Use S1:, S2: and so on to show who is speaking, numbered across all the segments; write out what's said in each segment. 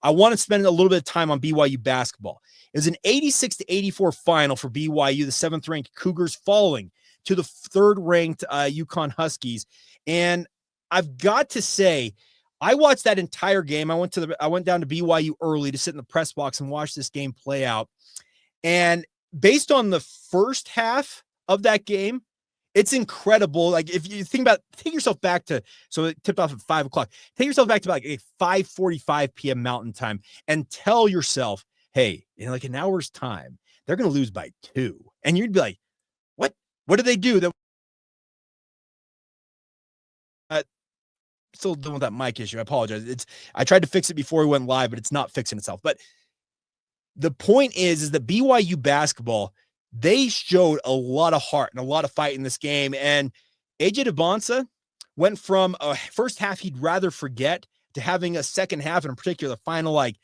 S1: I want to spend a little bit of time on BYU basketball. It was an 86-84 final for BYU, the 7th-ranked Cougars falling to the 3rd-ranked UConn Huskies. And I've got to say, I watched that entire game. I went down to BYU early to sit in the press box and watch this game play out. And based on the first half of that game, it's incredible. Like, if you take yourself back to, so it tipped off at 5 o'clock. Take yourself back to like a 5:45 p.m. Mountain Time and tell yourself, hey, in like an hour's time, they're going to lose by 2. And you'd be like, what? What did they do? Still dealing with that mic issue. I apologize. I tried to fix it before we went live, but it's not fixing itself. But the point is that BYU basketball, they showed a lot of heart and a lot of fight in this game. And AJ Dybantsa went from a first half he'd rather forget to having a second half, and in particular, the final like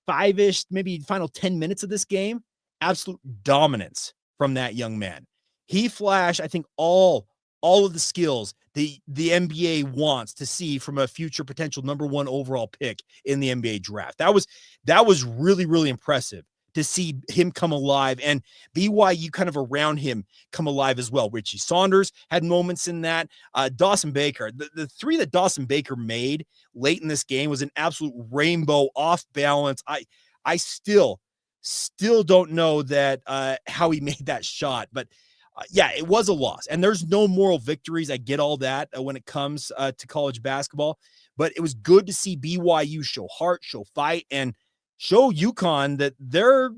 S1: 5-ish, maybe final 10 minutes of this game, absolute dominance from that young man. He flashed, I think, all of the skills the NBA wants to see from a future potential number 1 overall pick in the NBA draft. That was really, really impressive to see him come alive, and BYU kind of around him come alive as well. Richie Saunders had moments in that. Dawson Baker, the 3 that Dawson Baker made late in this game was an absolute rainbow off balance. I still don't know that how he made that shot, but yeah, it was a loss, and there's no moral victories. I get all that when it comes to college basketball, but it was good to see BYU show heart, show fight, and show UConn that they're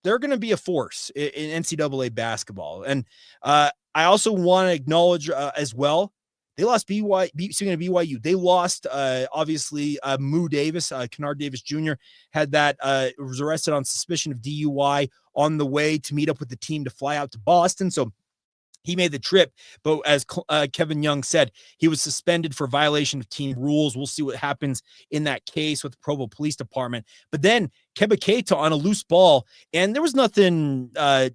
S1: going to be a force in NCAA basketball. And I also want to acknowledge as well, they lost speaking of BYU, they lost obviously Moo Davis, Kanard Davis Jr. had that was arrested on suspicion of DUI on the way to meet up with the team to fly out to Boston. So he made the trip, but as Kevin Young said, he was suspended for violation of team rules. We'll see what happens in that case with the Provo Police Department. But then Cabaketa on a loose ball, and there was nothing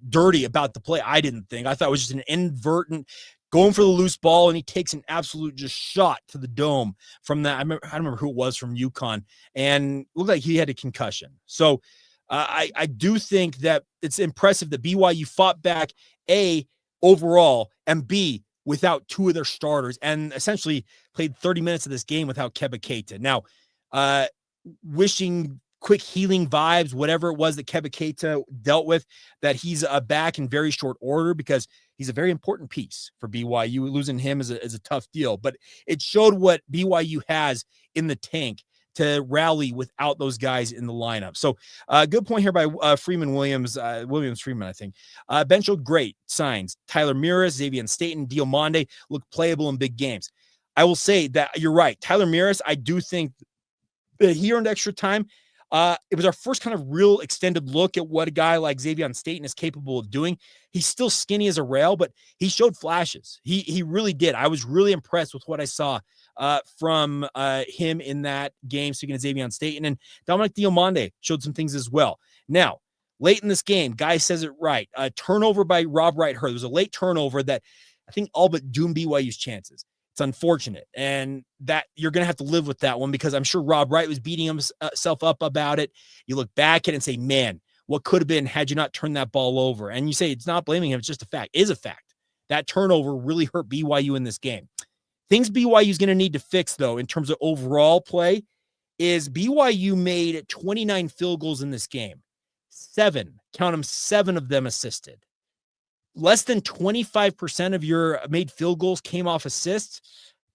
S1: dirty about the play, I didn't think. I thought it was just an inadvertent going for the loose ball, and he takes an absolute just shot to the dome from that. I don't remember who it was from UConn, and looked like he had a concussion. So I do think that it's impressive that BYU fought back, A, overall, and B, without 2 of their starters, and essentially played 30 minutes of this game without Cabaketa. Now, wishing quick healing vibes, whatever it was that Cabaketa dealt with, that he's back in very short order, because he's a very important piece for BYU. Losing him is a tough deal, but it showed what BYU has in the tank to rally without those guys in the lineup. So good point here by Freeman Williams Freeman, I think. Ben showed great signs. Tyler Miras, Xavion Staten, Diomande look playable in big games. I will say that you're right. Tyler Miras, I do think that he earned extra time. It was our first kind of real extended look at what a guy like Xavion Staten is capable of doing. He's still skinny as a rail, but he showed flashes. He really did. I was really impressed with what I saw from him in that game, speaking of Xavion Staten. And Dominic Diomande showed some things as well. Now, late in this game, Guy says it right. Turnover by Rob Wright Hurd. There was a late turnover that I think all but doomed BYU's chances. It's unfortunate, and that you're going to have to live with that one, because I'm sure Rob Wright was beating himself up about it. You look back at it and say, man, what could have been had you not turned that ball over? And you say it's not blaming him. It's just a fact. It is a fact. That turnover really hurt BYU in this game. Things BYU is going to need to fix, though, in terms of overall play, is BYU made 29 field goals in this game. 7 of them assisted. Less than 25% of your made field goals came off assists.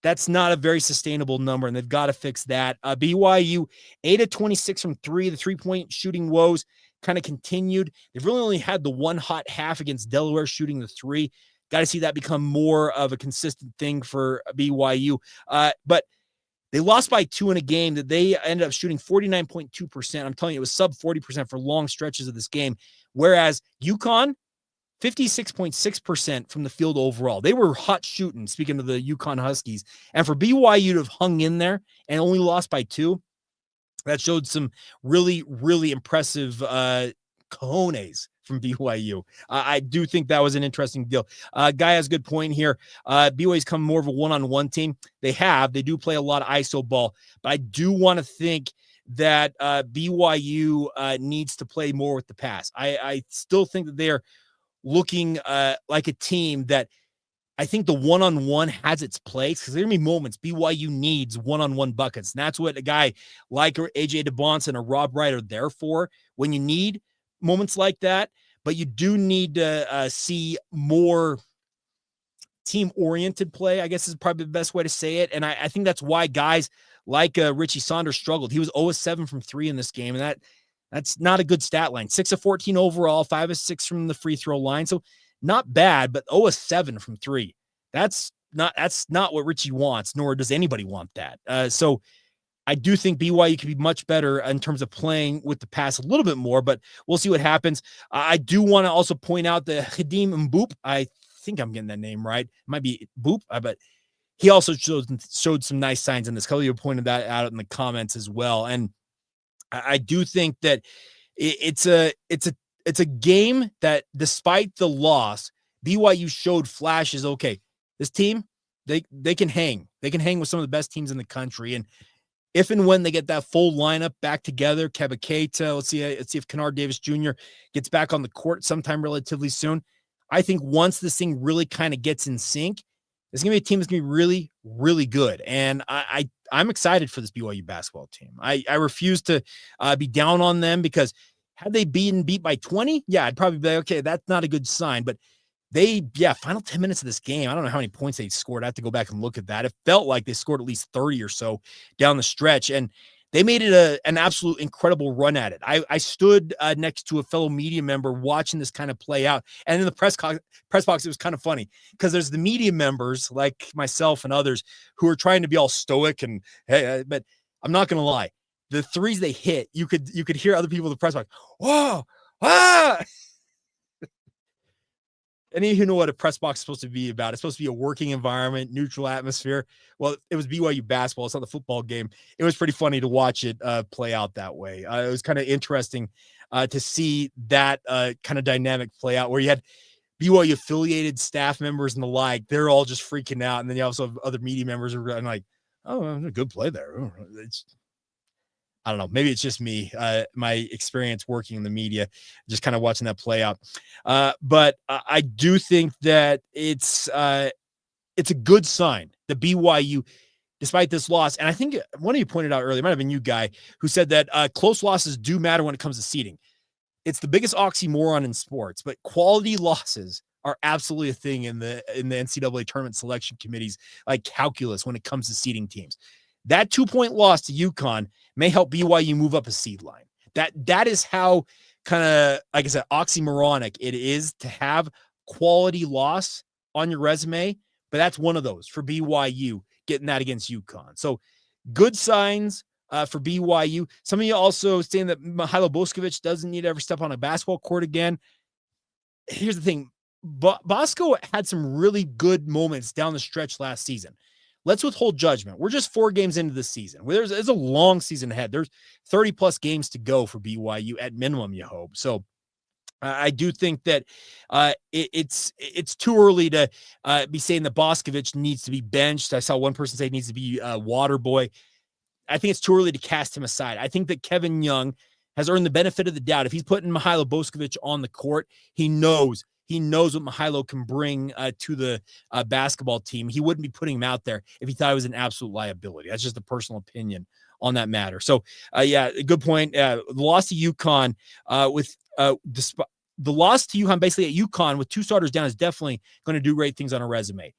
S1: That's not a very sustainable number, and they've got to fix that. BYU, 8 of 26 from 3. The three-point shooting woes kind of continued. They've really only had the one hot half against Delaware shooting the 3. Got to see that become more of a consistent thing for BYU. But they lost by 2 in a game that they ended up shooting 49.2%. I'm telling you, it was sub 40% for long stretches of this game, whereas UConn, 56.6% from the field overall. They were hot shooting, speaking of the UConn Huskies. And for BYU to have hung in there and only lost by 2, that showed some really, really impressive cojones from BYU. I do think that was an interesting deal. Guy has a good point here. BYU's come more of a one-on-one team. They do play a lot of ISO ball, but I do want to think that BYU needs to play more with the pass. I still think that they're looking like a team that I think the one-on-one has its place, because there are going to be moments BYU needs one-on-one buckets. And that's what a guy like AJ Dybantsa and a Rob Wright are there for, when you need moments like that. But you do need to see more team-oriented play, I guess is probably the best way to say it. And I think that's why guys like Richie Saunders struggled. He was 0-7 from 3 in this game, and that's not a good stat line. 6 of 14 overall, 5 of 6 from the free throw line. So not bad, but 0-7 from 3. That's not what Richie wants, nor does anybody want that. So I do think BYU could be much better in terms of playing with the pass a little bit more, but we'll see what happens. I do want to also point out that Hadim Mboop, I think I'm getting that name right. It might be Boop, but he also showed some nice signs in this. Kelly pointed that out in the comments as well. And I do think that it's a game that, despite the loss, BYU showed flashes. Okay, this team, they can hang. They can hang with some of the best teams in the country. And if and when they get that full lineup back together, Cabaketa, let's see if Kanard Davis Jr. gets back on the court sometime relatively soon. I think once this thing really kind of gets in sync, it's going to be a team that's going to be really, really good. And I'm excited for this BYU basketball team. I refuse to be down on them, because had they been beat by 20, yeah, I'd probably be like, okay, that's not a good sign. But final 10 minutes of this game, I don't know how many points they scored. I have to go back and look at that. It felt like they scored at least 30 or so down the stretch, and they made it an absolute incredible run at it. I stood next to a fellow media member watching this kind of play out. And in the press box, it was kind of funny, because there's the media members like myself and others who are trying to be all stoic and, hey, but I'm not going to lie. The threes they hit, you could hear other people in the press box, whoa, ah! Any of you know what a press box is supposed to be about? It's supposed to be a working environment, neutral atmosphere. Well, it was BYU basketball. It's not the football game. It was pretty funny to watch it play out that way. It was kind of interesting to see that kind of dynamic play out, where you had BYU affiliated staff members and the like. They're all just freaking out. And then you also have other media members who are like, oh, a good play there. I don't know. Maybe it's just me, my experience working in the media, just kind of watching that play out. But I do think that it's a good sign that BYU, despite this loss, and I think one of you pointed out earlier, it might have been you, Guy, who said that close losses do matter when it comes to seeding. It's the biggest oxymoron in sports, but quality losses are absolutely a thing in the NCAA tournament selection committees, like calculus, when it comes to seeding teams. That 2-point loss to UConn may help BYU move up a seed line. That is how kind of, like I said, oxymoronic it is to have quality loss on your resume. But that's one of those for BYU, getting that against UConn. So good signs for BYU. Some of you also saying that Mihailo Boskovic doesn't need to ever step on a basketball court again. Here's the thing. Bosco had some really good moments down the stretch last season. Let's withhold judgment. We're just 4 games into the season. There's a long season ahead. There's 30-plus games to go for BYU at minimum, you hope. So I do think that it's too early to be saying that Boskovic needs to be benched. I saw one person say he needs to be a water boy. I think it's too early to cast him aside. I think that Kevin Young has earned the benefit of the doubt. If he's putting Mihailo Boskovic on the court, he knows what Mihailo can bring to the basketball team. He wouldn't be putting him out there if he thought it was an absolute liability. That's just a personal opinion on that matter. So, good point. The loss to UConn the loss to UConn basically at UConn with 2 starters down is definitely going to do great things on a resume.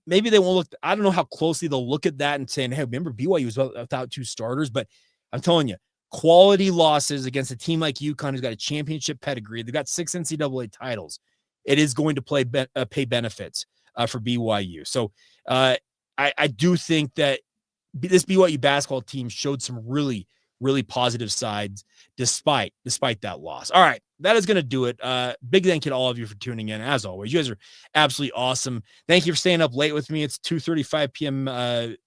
S1: Maybe they won't look. I don't know how closely they'll look at that and saying, hey, remember BYU was without 2 starters, but I'm telling you, quality losses against a team like UConn who's got a championship pedigree. They've got 6 NCAA titles. It is going to pay benefits for BYU. So I do think that this BYU basketball team showed some really, really positive sides despite that loss. All right, that is going to do it. Big thank you to all of you for tuning in. As always, you guys are absolutely awesome. Thank you for staying up late with me. It's 2:35 p.m.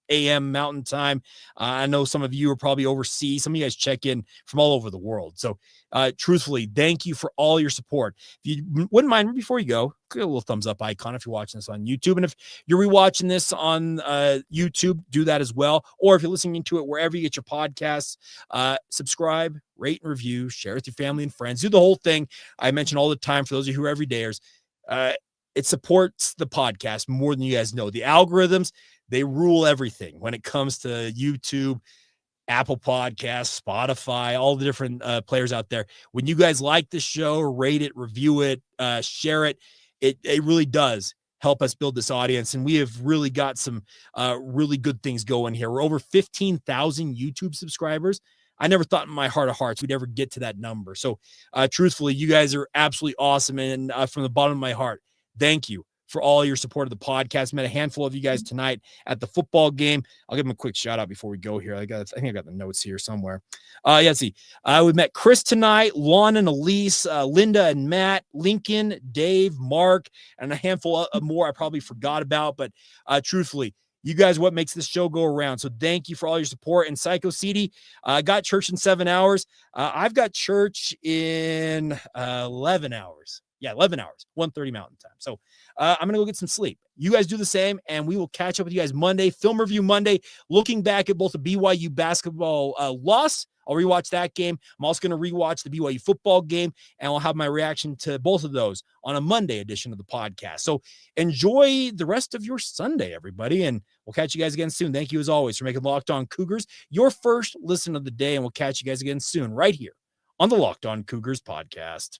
S1: a.m. Mountain Time. I know some of you are probably overseas. Some of you guys check in from all over the world. So truthfully, thank you for all your support. If you wouldn't mind, before you go, click a little thumbs up icon if you're watching this on YouTube. And if you're rewatching this on YouTube, do that as well. Or if you're listening to it wherever you get your podcasts, subscribe, rate and review, share with your family and friends. Do the whole thing. I mention all the time for those of you who are everydayers. It supports the podcast more than you guys know. The algorithms, they rule everything when it comes to YouTube, Apple Podcasts, Spotify, all the different players out there. When you guys like the show, rate it, review it, share it, it really does help us build this audience. And we have really got some really good things going here. We're over 15,000 YouTube subscribers. I never thought in my heart of hearts we'd ever get to that number. So truthfully, you guys are absolutely awesome. And from the bottom of my heart, thank you for all your support of the podcast. Met a handful of you guys tonight at the football game. I'll give them a quick shout out before we go here. I think I got the notes here somewhere. Let's see. We met Chris tonight, Lon and Elise, Linda and Matt, Lincoln, Dave, Mark, and a handful of more I probably forgot about. But truthfully, you guys, what makes this show go around. So thank you for all your support. And Psycho CD, I got church in 7 hours. I've got church in 11 hours. Yeah, 11 hours, 1:30 Mountain Time. So I'm going to go get some sleep. You guys do the same, and we will catch up with you guys Monday. Film review Monday, looking back at both the BYU basketball loss. I'll rewatch that game. I'm also going to rewatch the BYU football game, and I'll have my reaction to both of those on a Monday edition of the podcast. So enjoy the rest of your Sunday, everybody, and we'll catch you guys again soon. Thank you, as always, for making Locked On Cougars your first listen of the day, and we'll catch you guys again soon right here on the Locked On Cougars podcast.